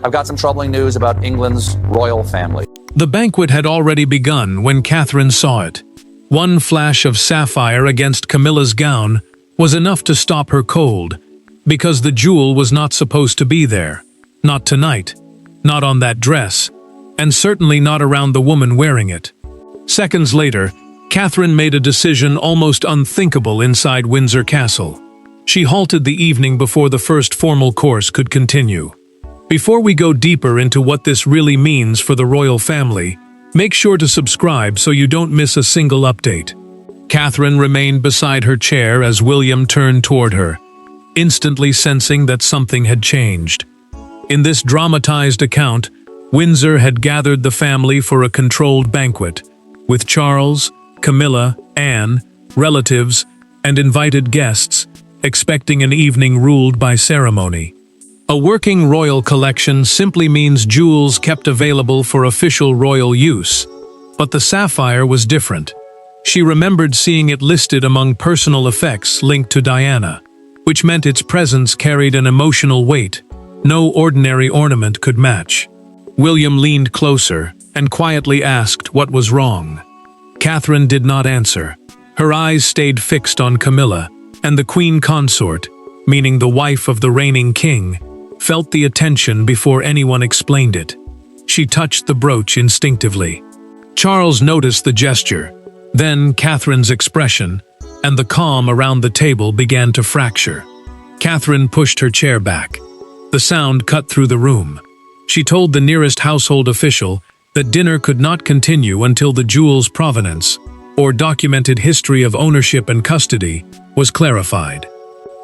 I've got some troubling news about England's royal family. The banquet had already begun when Catherine saw it. One flash of sapphire against Camilla's gown was enough to stop her cold, because the jewel was not supposed to be there. Not tonight, not on that dress, and certainly not around the woman wearing it. Seconds later, Catherine made a decision almost unthinkable inside Windsor Castle. She halted the evening before the first formal course could continue. Before we go deeper into what this really means for the royal family, make sure to subscribe so you don't miss a single update. Catherine remained beside her chair as William turned toward her, instantly sensing that something had changed. In this dramatized account, Windsor had gathered the family for a controlled banquet, with Charles, Camilla, Anne, relatives, and invited guests, expecting an evening ruled by ceremony. A working royal collection simply means jewels kept available for official royal use, but the sapphire was different. She remembered seeing it listed among personal effects linked to Diana, which meant its presence carried an emotional weight no ordinary ornament could match. William leaned closer and quietly asked what was wrong. Catherine did not answer. Her eyes stayed fixed on Camilla, and the queen consort, meaning the wife of the reigning king, felt the attention before anyone explained it. She touched the brooch instinctively. Charles noticed the gesture, then Catherine's expression, and the calm around the table began to fracture. Catherine pushed her chair back. The sound cut through the room. She told the nearest household official that dinner could not continue until the jewel's provenance, or documented history of ownership and custody, was clarified.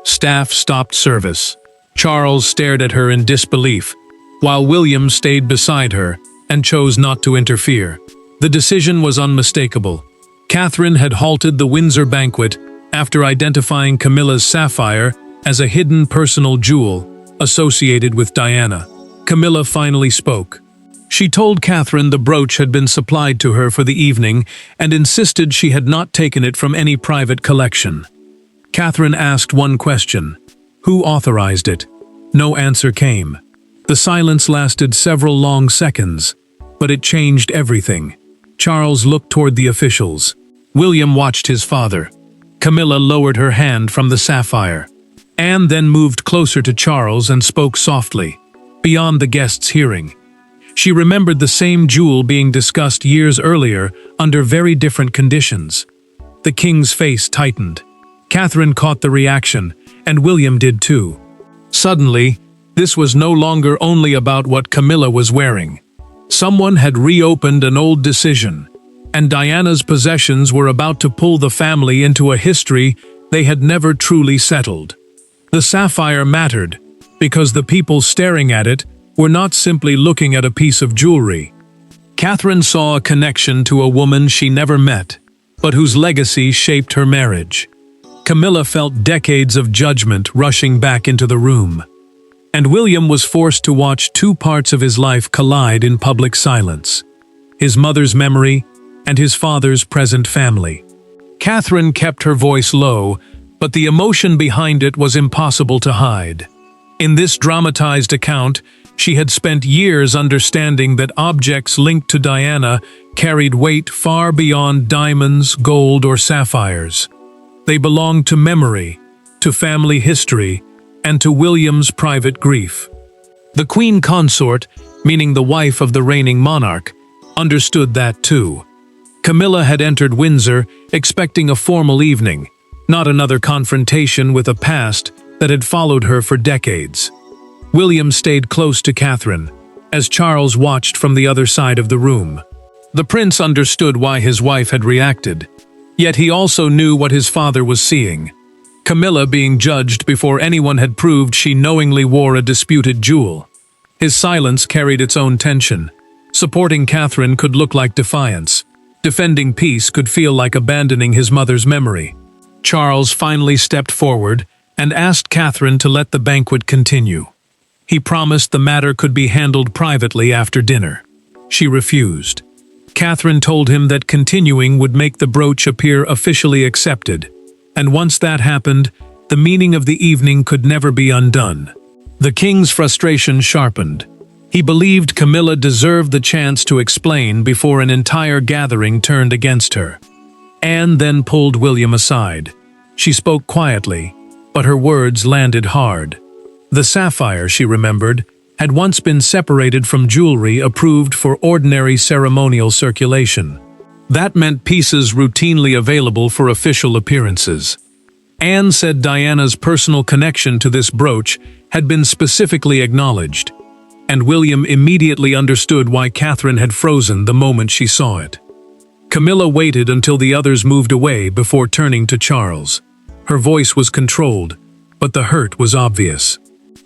Staff stopped service. Charles stared at her in disbelief, while William stayed beside her and chose not to interfere. The decision was unmistakable. Catherine had halted the Windsor banquet after identifying Camilla's sapphire as a hidden personal jewel associated with Diana. Camilla finally spoke. She told Catherine the brooch had been supplied to her for the evening and insisted she had not taken it from any private collection. Catherine asked one question: who authorized it? No answer came. The silence lasted several long seconds, but it changed everything. Charles looked toward the officials. William watched his father. Camilla lowered her hand from the sapphire. Anne then moved closer to Charles and spoke softly, beyond the guests' hearing. She remembered the same jewel being discussed years earlier under very different conditions. The king's face tightened. Catherine caught the reaction, and William did too. Suddenly, this was no longer only about what Camilla was wearing. Someone had reopened an old decision, and Diana's possessions were about to pull the family into a history they had never truly settled. The sapphire mattered, because the people staring at it were not simply looking at a piece of jewelry. Catherine saw a connection to a woman she never met, but whose legacy shaped her marriage. Camilla felt decades of judgment rushing back into the room, and William was forced to watch two parts of his life collide in public silence: his mother's memory and his father's present family. Catherine kept her voice low, but the emotion behind it was impossible to hide. In this dramatized account, she had spent years understanding that objects linked to Diana carried weight far beyond diamonds, gold, or sapphires. They belonged to memory, to family history, and to William's private grief. The queen consort, meaning the wife of the reigning monarch, understood that too. Camilla had entered Windsor expecting a formal evening, not another confrontation with a past that had followed her for decades. William stayed close to Catherine, as Charles watched from the other side of the room. The prince understood why his wife had reacted, yet he also knew what his father was seeing: Camilla being judged before anyone had proved she knowingly wore a disputed jewel. His silence carried its own tension. Supporting Catherine could look like defiance. Defending peace could feel like abandoning his mother's memory. Charles finally stepped forward and asked Catherine to let the banquet continue. He promised the matter could be handled privately after dinner. She refused. Catherine told him that continuing would make the brooch appear officially accepted, and once that happened, the meaning of the evening could never be undone. The king's frustration sharpened. He believed Camilla deserved the chance to explain before an entire gathering turned against her. Anne then pulled William aside. She spoke quietly, but her words landed hard. The sapphire, she remembered, had once been separated from jewelry approved for ordinary ceremonial circulation. That meant pieces routinely available for official appearances. Anne said Diana's personal connection to this brooch had been specifically acknowledged, and William immediately understood why Catherine had frozen the moment she saw it. Camilla waited until the others moved away before turning to Charles. Her voice was controlled, but the hurt was obvious.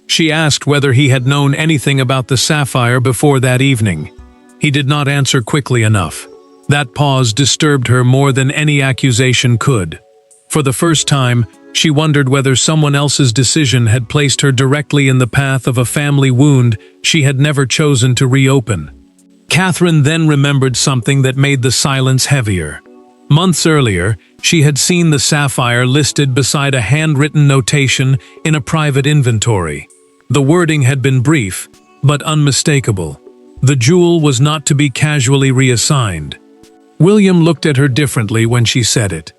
She asked whether he had known anything about the sapphire before that evening. He did not answer quickly enough. That pause disturbed her more than any accusation could. For the first time, she wondered whether someone else's decision had placed her directly in the path of a family wound she had never chosen to reopen. Catherine then remembered something that made the silence heavier. Months earlier, she had seen the sapphire listed beside a handwritten notation in a private inventory. The wording had been brief, but unmistakable. The jewel was not to be casually reassigned. William looked at her differently when she said it.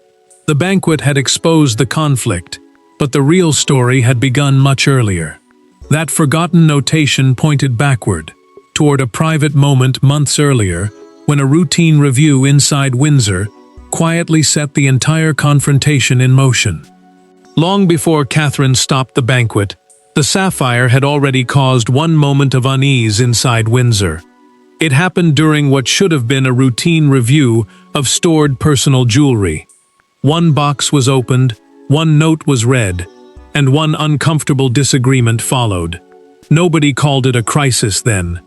The banquet had exposed the conflict, but the real story had begun much earlier. That forgotten notation pointed backward, toward a private moment months earlier, when a routine review inside Windsor quietly set the entire confrontation in motion. Long before Catherine stopped the banquet, the sapphire had already caused one moment of unease inside Windsor. It happened during what should have been a routine review of stored personal jewelry. One box was opened, one note was read, and one uncomfortable disagreement followed. Nobody called it a crisis then.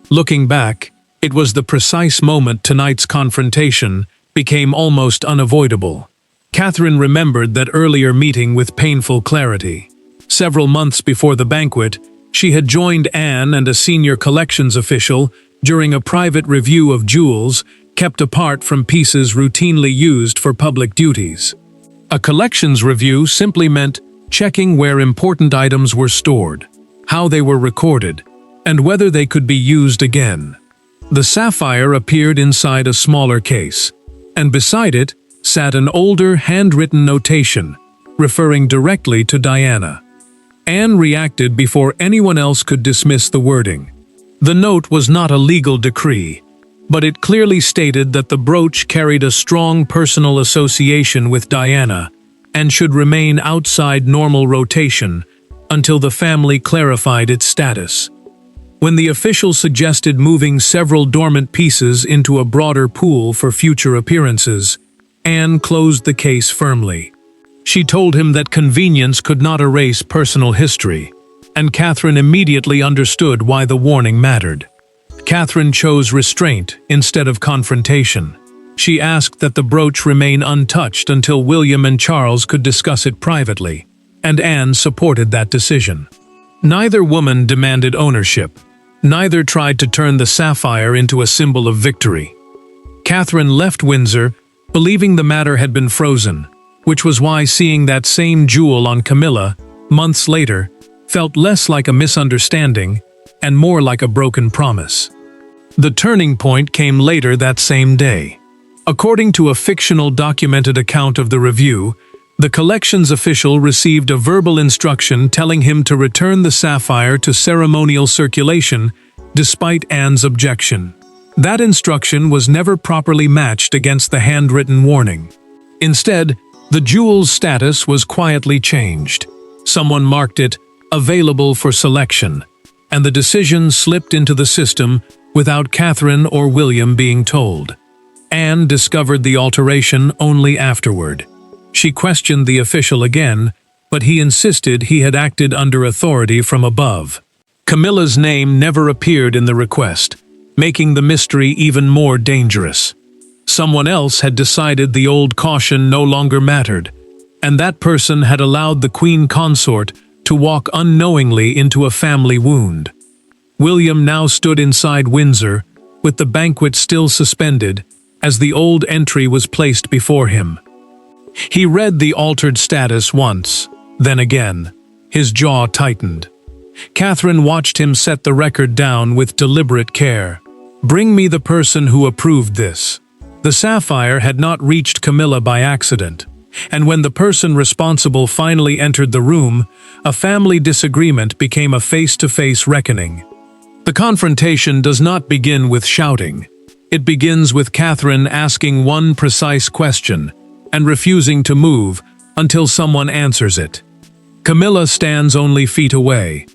Looking back, it was the precise moment tonight's confrontation became almost unavoidable. Catherine remembered that earlier meeting with painful clarity. Several months before the banquet, she had joined Anne and a senior collections official during a private review of jewels kept apart from pieces routinely used for public duties. A collections review simply meant checking where important items were stored, how they were recorded, and whether they could be used again. The sapphire appeared inside a smaller case, and beside it sat an older handwritten notation referring directly to Diana. Anne reacted before anyone else could dismiss the wording. The note was not a legal decree, but it clearly stated that the brooch carried a strong personal association with Diana and should remain outside normal rotation until the family clarified its status. When the official suggested moving several dormant pieces into a broader pool for future appearances, Anne closed the case firmly. She told him that convenience could not erase personal history, and Catherine immediately understood why the warning mattered. Catherine chose restraint instead of confrontation. She asked that the brooch remain untouched until William and Charles could discuss it privately, and Anne supported that decision. Neither woman demanded ownership. Neither tried to turn the sapphire into a symbol of victory. Catherine left Windsor, believing the matter had been frozen, which was why seeing that same jewel on Camilla, months later, felt less like a misunderstanding and more like a broken promise. The turning point came later that same day. According to a fictional documented account of the review, the collections official received a verbal instruction telling him to return the sapphire to ceremonial circulation despite Anne's objection. That instruction was never properly matched against the handwritten warning. Instead, the jewel's status was quietly changed. Someone marked it available for selection, and the decision slipped into the system without Catherine or William being told. Anne discovered the alteration only afterward. She questioned the official again, but he insisted he had acted under authority from above. Camilla's name never appeared in the request, making the mystery even more dangerous. Someone else had decided the old caution no longer mattered, and that person had allowed the queen consort to walk unknowingly into a family wound. William now stood inside Windsor, with the banquet still suspended, as the old entry was placed before him. He read the altered status once, then again. His jaw tightened. Catherine watched him set the record down with deliberate care. "Bring me the person who approved this." The sapphire had not reached Camilla by accident, and when the person responsible finally entered the room, a family disagreement became a face-to-face reckoning. The confrontation does not begin with shouting. It begins with Catherine asking one precise question and refusing to move until someone answers it. Camilla stands only feet away.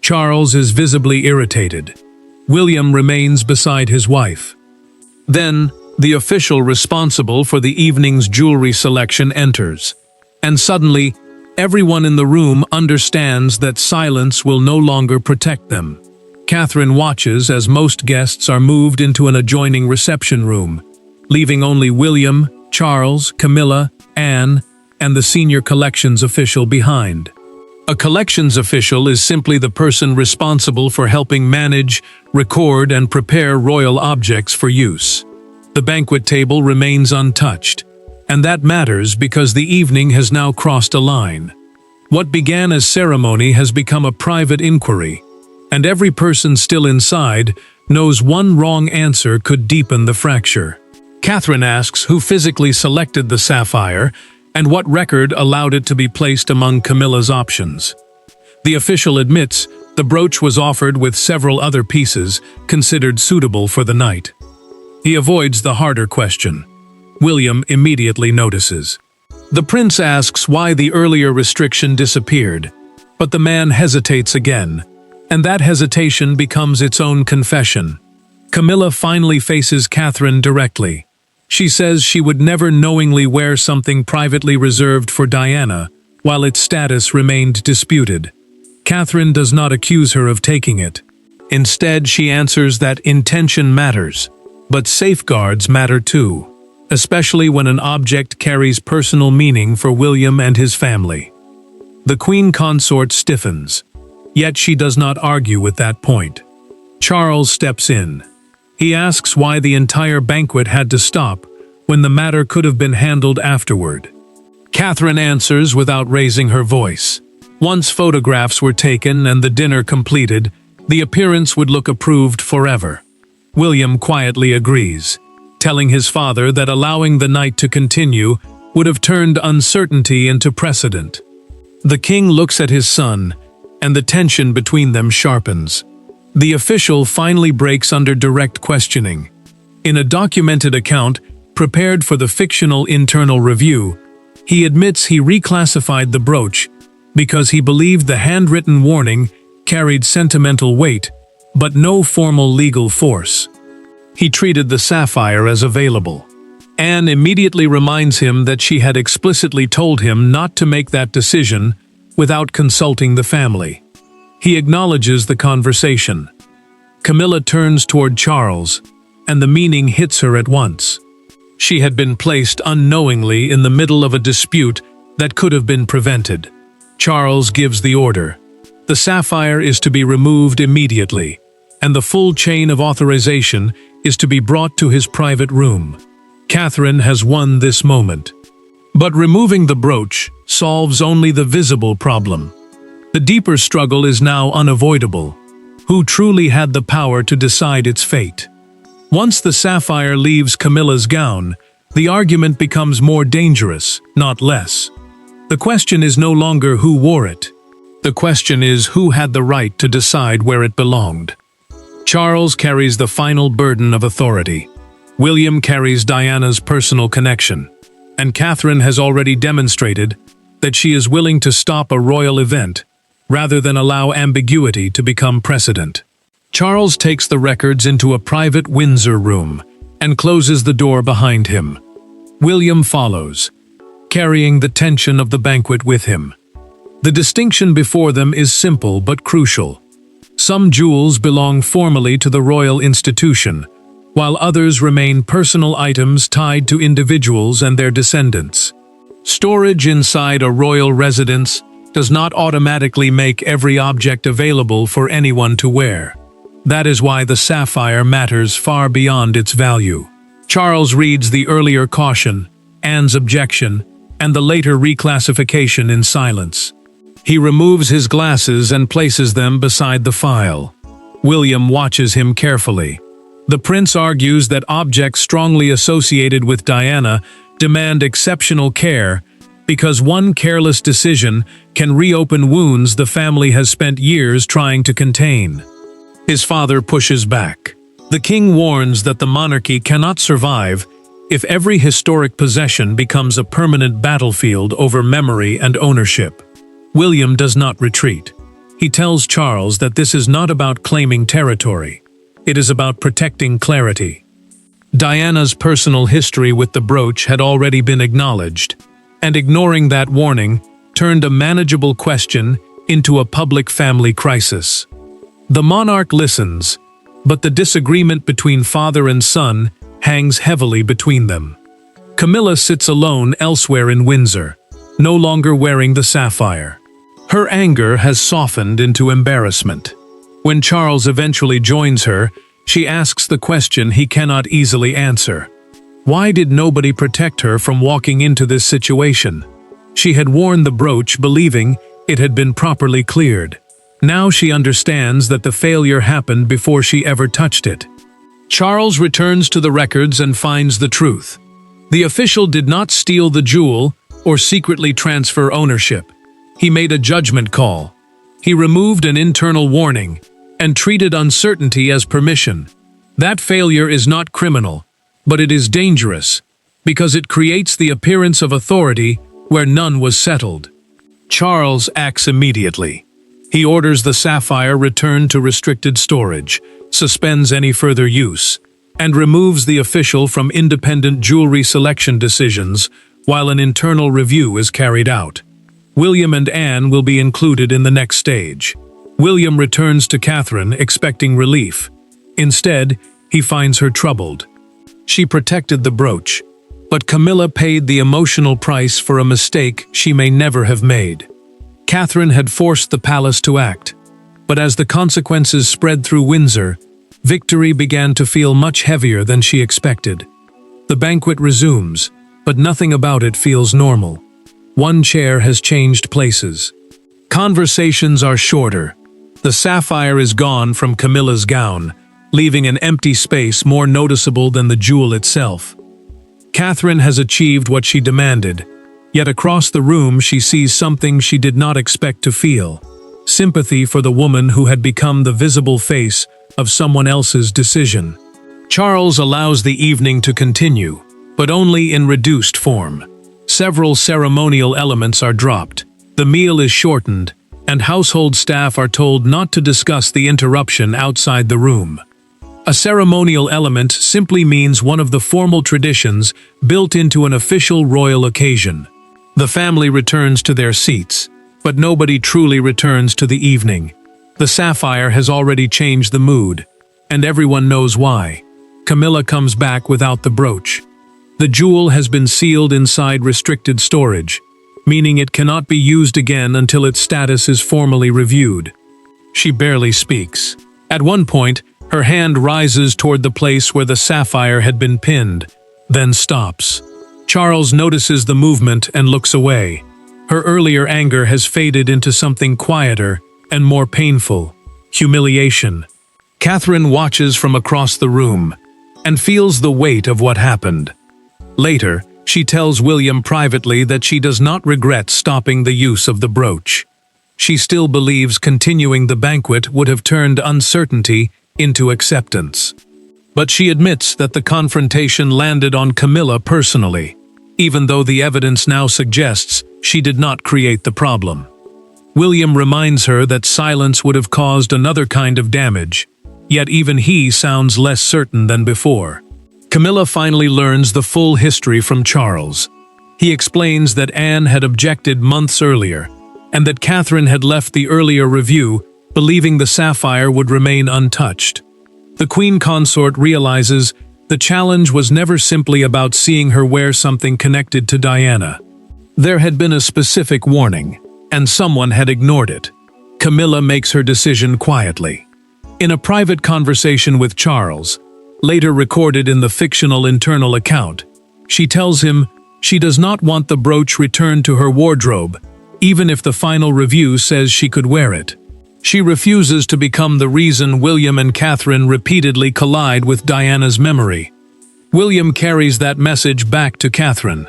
Charles is visibly irritated. William remains beside his wife. Then, the official responsible for the evening's jewelry selection enters, and suddenly, everyone in the room understands that silence will no longer protect them. Catherine watches as most guests are moved into an adjoining reception room, leaving only William, Charles, Camilla, Anne, and the senior collections official behind. A collections official is simply the person responsible for helping manage, record, and prepare royal objects for use. The banquet table remains untouched, and that matters because the evening has now crossed a line. What began as ceremony has become a private inquiry, and every person still inside knows one wrong answer could deepen the fracture. Catherine asks who physically selected the sapphire and what record allowed it to be placed among Camilla's options. The official admits the brooch was offered with several other pieces considered suitable for the night. He avoids the harder question. William immediately notices. The prince asks why the earlier restriction disappeared, but the man hesitates again, and that hesitation becomes its own confession. Camilla finally faces Catherine directly. She says she would never knowingly wear something privately reserved for Diana, while its status remained disputed. Catherine does not accuse her of taking it. Instead, she answers that intention matters, but safeguards matter too, especially when an object carries personal meaning for William and his family. The queen consort stiffens, yet she does not argue with that point. Charles steps in. He asks why the entire banquet had to stop when the matter could have been handled afterward. Catherine answers without raising her voice. Once photographs were taken and the dinner completed, the appearance would look approved forever. William quietly agrees, telling his father that allowing the night to continue would have turned uncertainty into precedent. The king looks at his son, and the tension between them sharpens. The official finally breaks under direct questioning. In a documented account, prepared for the fictional internal review, he admits he reclassified the brooch because he believed the handwritten warning carried sentimental weight, but no formal legal force. He treated the sapphire as available. Anne immediately reminds him that she had explicitly told him not to make that decision without consulting the family. He acknowledges the conversation. Camilla turns toward Charles, and the meaning hits her at once. She had been placed unknowingly in the middle of a dispute that could have been prevented. Charles gives the order. The sapphire is to be removed immediately, and the full chain of authorization is to be brought to his private room. Catherine has won this moment. But removing the brooch solves only the visible problem. The deeper struggle is now unavoidable. Who truly had the power to decide its fate? Once the sapphire leaves Camilla's gown, the argument becomes more dangerous, not less. The question is no longer who wore it. The question is who had the right to decide where it belonged. Charles carries the final burden of authority. William carries Diana's personal connection. And Catherine has already demonstrated that she is willing to stop a royal event rather than allow ambiguity to become precedent. Charles takes the records into a private Windsor room and closes the door behind him. William follows, carrying the tension of the banquet with him. The distinction before them is simple but crucial. Some jewels belong formally to the royal institution, while others remain personal items tied to individuals and their descendants. Storage inside a royal residence does not automatically make every object available for anyone to wear. That is why the sapphire matters far beyond its value. Charles reads the earlier caution, Anne's objection, and the later reclassification in silence. He removes his glasses and places them beside the file. William watches him carefully. The prince argues that objects strongly associated with Diana demand exceptional care because one careless decision can reopen wounds the family has spent years trying to contain. His father pushes back. The king warns that the monarchy cannot survive if every historic possession becomes a permanent battlefield over memory and ownership. William does not retreat. He tells Charles that this is not about claiming territory. It is about protecting clarity. Diana's personal history with the brooch had already been acknowledged, and ignoring that warning turned a manageable question into a public family crisis. The monarch listens, but the disagreement between father and son hangs heavily between them. Camilla sits alone elsewhere in Windsor, no longer wearing the sapphire. Her anger has softened into embarrassment. When Charles eventually joins her, she asks the question he cannot easily answer. Why did nobody protect her from walking into this situation? She had worn the brooch believing it had been properly cleared. Now she understands that the failure happened before she ever touched it. Charles returns to the records and finds the truth. The official did not steal the jewel or secretly transfer ownership. He made a judgment call. He removed an internal warning and treated uncertainty as permission. That failure is not criminal, but it is dangerous because it creates the appearance of authority where none was settled. Charles acts immediately. He orders the sapphire returned to restricted storage, suspends any further use, and removes the official from independent jewelry selection decisions while an internal review is carried out. William and Anne will be included in the next stage. William returns to Catherine expecting relief. Instead, he finds her troubled. She protected the brooch, but Camilla paid the emotional price for a mistake she may never have made. Catherine had forced the palace to act, but as the consequences spread through Windsor, victory began to feel much heavier than she expected. The banquet resumes, but nothing about it feels normal. One chair has changed places. Conversations are shorter. The sapphire is gone from Camilla's gown, leaving an empty space more noticeable than the jewel itself. Catherine has achieved what she demanded, yet across the room she sees something she did not expect to feel: sympathy for the woman who had become the visible face of someone else's decision. Charles allows the evening to continue, but only in reduced form. Several ceremonial elements are dropped, the meal is shortened, and household staff are told not to discuss the interruption outside the room. A ceremonial element simply means one of the formal traditions built into an official royal occasion. The family returns to their seats, but nobody truly returns to the evening. The sapphire has already changed the mood, and everyone knows why. Camilla comes back without the brooch. The jewel has been sealed inside restricted storage, meaning it cannot be used again until its status is formally reviewed. She barely speaks. At one point, her hand rises toward the place where the sapphire had been pinned, then stops. Charles notices the movement and looks away. Her earlier anger has faded into something quieter and more painful: humiliation. Catherine watches from across the room and feels the weight of what happened. Later, she tells William privately that she does not regret stopping the use of the brooch. She still believes continuing the banquet would have turned uncertainty into acceptance. But she admits that the confrontation landed on Camilla personally, even though the evidence now suggests she did not create the problem. William reminds her that silence would have caused another kind of damage, yet even he sounds less certain than before. Camilla finally learns the full history from Charles. He explains that Anne had objected months earlier, and that Catherine had left the earlier review believing the sapphire would remain untouched. The Queen Consort realizes the challenge was never simply about seeing her wear something connected to Diana. There had been a specific warning, and someone had ignored it. Camilla makes her decision quietly. In a private conversation with Charles, later recorded in the fictional internal account, she tells him she does not want the brooch returned to her wardrobe even if the final review says she could wear it. She refuses to become the reason William and Catherine repeatedly collide with Diana's memory. William carries that message back to Catherine.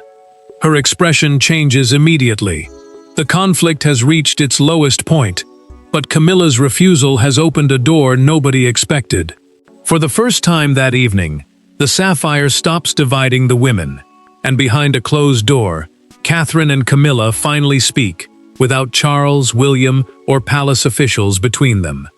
Her expression changes immediately. The conflict has reached its lowest point, but Camilla's refusal has opened a door nobody expected. For the first time that evening, the Sapphire stops dividing the women, and behind a closed door, Catherine and Camilla finally speak, without Charles, William, or palace officials between them.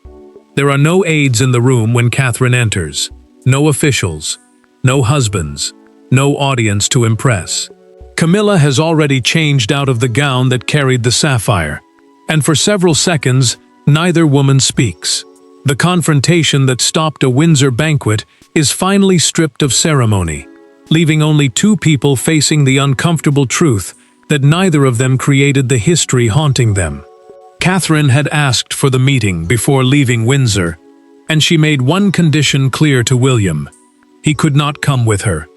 There are no aides in the room when Catherine enters, no officials, no husbands, no audience to impress. Camilla has already changed out of the gown that carried the sapphire, and for several seconds, neither woman speaks. The confrontation that stopped a Windsor banquet is finally stripped of ceremony, leaving only two people facing the uncomfortable truth that neither of them created the history haunting them. Catherine had asked for the meeting before leaving Windsor, and she made one condition clear to William. He could not come with her.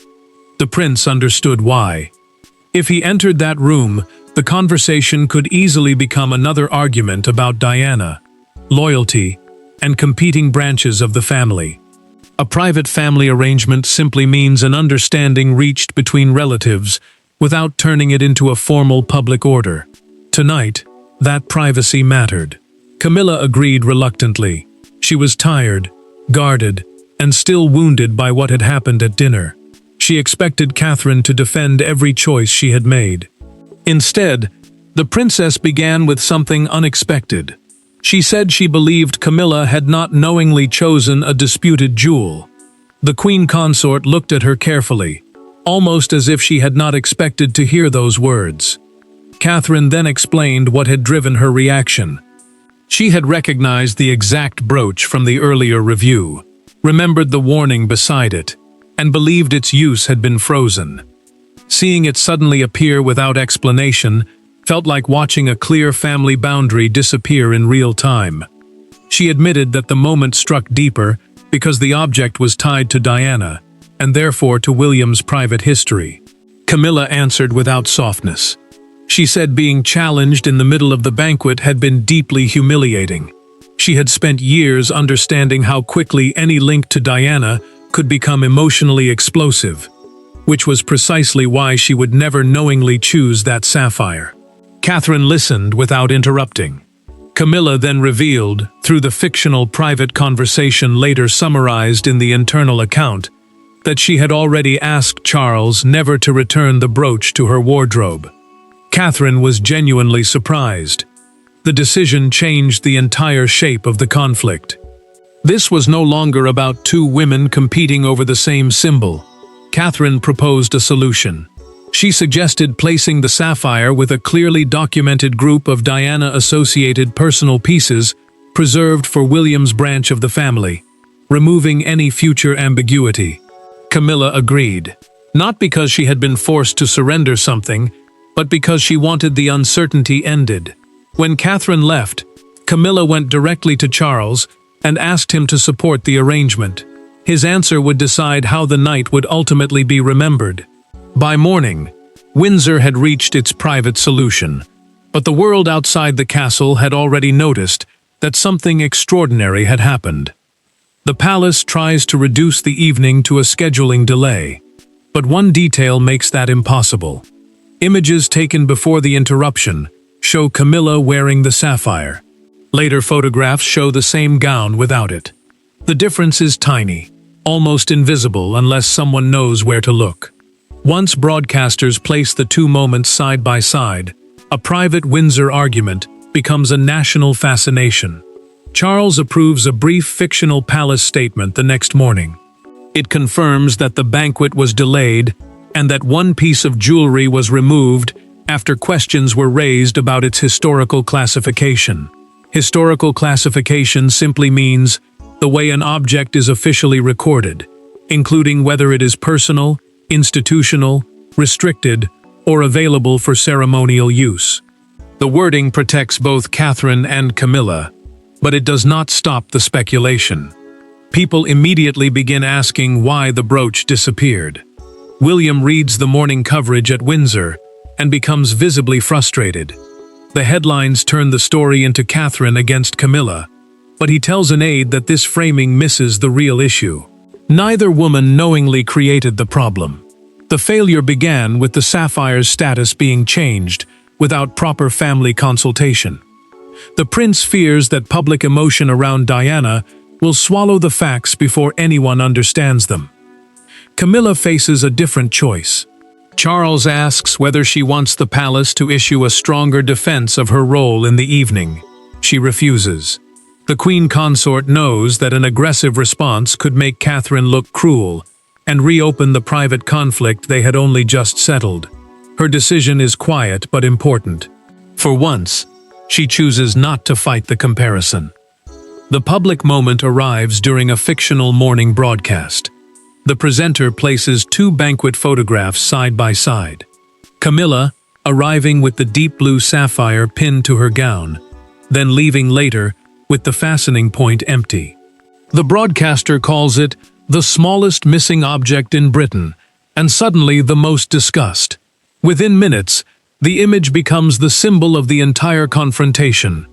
The prince understood why. If he entered that room, the conversation could easily become another argument about Diana, loyalty, and competing branches of the family. A private family arrangement simply means an understanding reached between relatives without turning it into a formal public order. Tonight, that privacy mattered. Camilla agreed reluctantly. She was tired, guarded, and still wounded by what had happened at dinner. She expected Catherine to defend every choice she had made. Instead, the princess began with something unexpected. She said she believed Camilla had not knowingly chosen a disputed jewel. The queen consort looked at her carefully, almost as if she had not expected to hear those words. Catherine then explained what had driven her reaction. She had recognized the exact brooch from the earlier review, remembered the warning beside it, and believed its use had been frozen. Seeing it suddenly appear without explanation felt like watching a clear family boundary disappear in real time. She admitted that the moment struck deeper because the object was tied to Diana, and therefore to William's private history. Camilla answered without softness. She said being challenged in the middle of the banquet had been deeply humiliating. She had spent years understanding how quickly any link to Diana could become emotionally explosive, which was precisely why she would never knowingly choose that sapphire. Catherine listened without interrupting. Camilla then revealed, through the fictional private conversation later summarized in the internal account, that she had already asked Charles never to return the brooch to her wardrobe. Catherine was genuinely surprised. The decision changed the entire shape of the conflict. This was no longer about two women competing over the same symbol. Catherine proposed a solution. She suggested placing the sapphire with a clearly documented group of Diana-associated personal pieces preserved for William's branch of the family, removing any future ambiguity. Camilla agreed, not because she had been forced to surrender something, but because she wanted the uncertainty ended. When Catherine left, Camilla went directly to Charles and asked him to support the arrangement. His answer would decide how the night would ultimately be remembered. By morning, Windsor had reached its private solution, but the world outside the castle had already noticed that something extraordinary had happened. The palace tries to reduce the evening to a scheduling delay, but one detail makes that impossible. Images taken before the interruption show Camilla wearing the sapphire. Later photographs show the same gown without it. The difference is tiny, almost invisible unless someone knows where to look. Once broadcasters place the two moments side by side, a private Windsor argument becomes a national fascination. Charles approves a brief fictional palace statement the next morning. It confirms that the banquet was delayed and that one piece of jewelry was removed after questions were raised about its historical classification. Historical classification simply means the way an object is officially recorded, including whether it is personal, institutional, restricted, or available for ceremonial use. The wording protects both Catherine and Camilla, but it does not stop the speculation. People immediately begin asking why the brooch disappeared. William reads the morning coverage at Windsor and becomes visibly frustrated. The headlines turn the story into Catherine against Camilla, but he tells an aide that this framing misses the real issue. Neither woman knowingly created the problem. The failure began with the Sapphire's status being changed without proper family consultation. The prince fears that public emotion around Diana will swallow the facts before anyone understands them. Camilla faces a different choice. Charles asks whether she wants the palace to issue a stronger defense of her role in the evening. She refuses. The queen consort knows that an aggressive response could make Catherine look cruel and reopen the private conflict they had only just settled. Her decision is quiet but important. For once, she chooses not to fight the comparison. The public moment arrives during a fictional morning broadcast. The presenter places two banquet photographs side by side. Camilla, arriving with the deep blue sapphire pinned to her gown, then leaving later with the fastening point empty. The broadcaster calls it the smallest missing object in Britain, and suddenly the most discussed. Within minutes, the image becomes the symbol of the entire confrontation.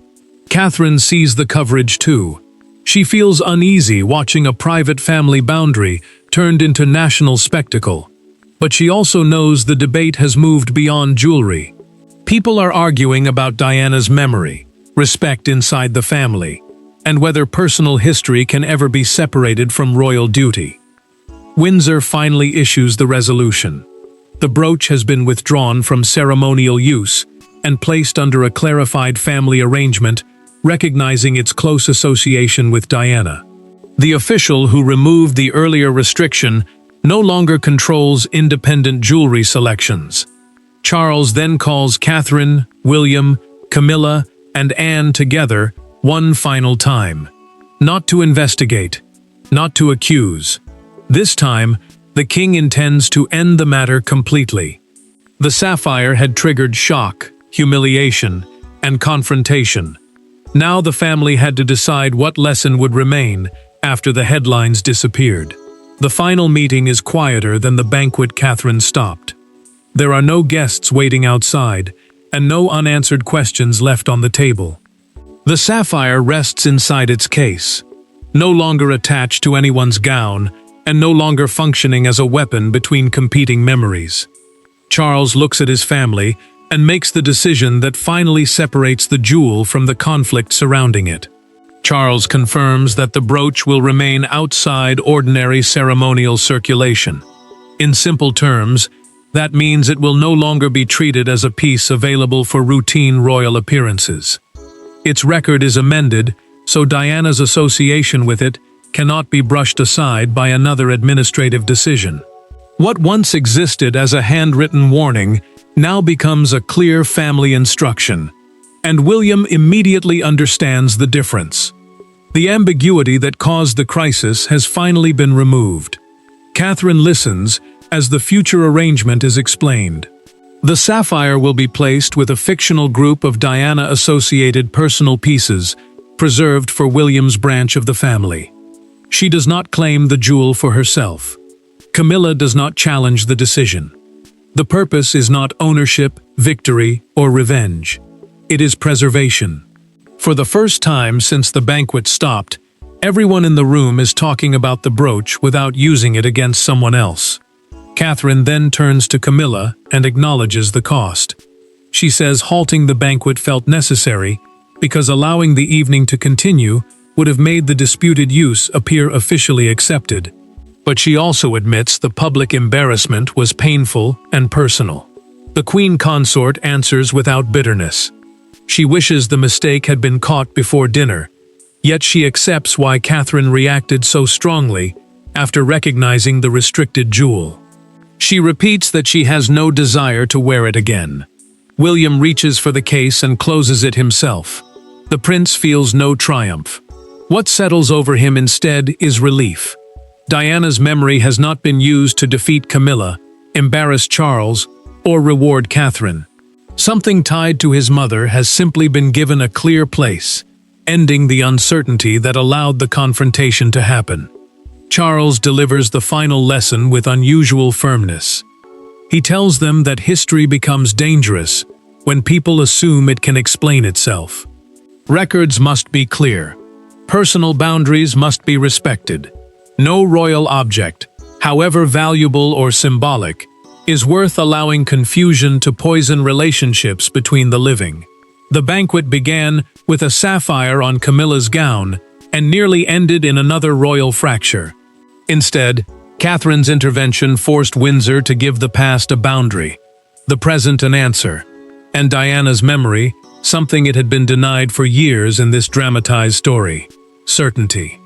Catherine sees the coverage too. She feels uneasy watching a private family boundary turned into national spectacle. But she also knows the debate has moved beyond jewelry. People are arguing about Diana's memory, respect inside the family, and whether personal history can ever be separated from royal duty. Windsor finally issues the resolution. The brooch has been withdrawn from ceremonial use and placed under a clarified family arrangement, recognizing its close association with Diana. The official who removed the earlier restriction no longer controls independent jewelry selections. Charles then calls Catherine, William, Camilla, and Anne together one final time. Not to investigate, not to accuse. This time, the king intends to end the matter completely. The sapphire had triggered shock, humiliation, and confrontation. Now the family had to decide what lesson would remain after the headlines disappeared. The final meeting is quieter than the banquet Catherine stopped. There are no guests waiting outside, and no unanswered questions left on the table. The sapphire rests inside its case, no longer attached to anyone's gown, and no longer functioning as a weapon between competing memories. Charles looks at his family and makes the decision that finally separates the jewel from the conflict surrounding it. Charles confirms that the brooch will remain outside ordinary ceremonial circulation. In simple terms, that means it will no longer be treated as a piece available for routine royal appearances. Its record is amended, so Diana's association with it cannot be brushed aside by another administrative decision. What once existed as a handwritten warning now becomes a clear family instruction, and William immediately understands the difference. The ambiguity that caused the crisis has finally been removed. Catherine listens as the future arrangement is explained. The sapphire will be placed with a fictional group of Diana-associated personal pieces preserved for William's branch of the family. She does not claim the jewel for herself. Camilla does not challenge the decision. The purpose is not ownership, victory, or revenge. It is preservation. For the first time since the banquet stopped, everyone in the room is talking about the brooch without using it against someone else. Catherine then turns to Camilla and acknowledges the cost. She says halting the banquet felt necessary because allowing the evening to continue would have made the disputed use appear officially accepted. But she also admits the public embarrassment was painful and personal. The queen consort answers without bitterness. She wishes the mistake had been caught before dinner, yet she accepts why Catherine reacted so strongly after recognizing the restricted jewel. She repeats that she has no desire to wear it again. William reaches for the case and closes it himself. The prince feels no triumph. What settles over him instead is relief. Diana's memory has not been used to defeat Camilla, embarrass Charles, or reward Catherine. Something tied to his mother has simply been given a clear place, ending the uncertainty that allowed the confrontation to happen. Charles delivers the final lesson with unusual firmness. He tells them that history becomes dangerous when people assume it can explain itself. Records must be clear. Personal boundaries must be respected. No royal object, however valuable or symbolic, is worth allowing confusion to poison relationships between the living. The banquet began with a sapphire on Camilla's gown and nearly ended in another royal fracture. Instead, Catherine's intervention forced Windsor to give the past a boundary, the present an answer, and Diana's memory something it had been denied for years in this dramatized story: certainty.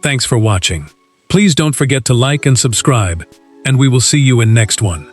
Thanks for watching. Please don't forget to like and subscribe, and we will see you in next one.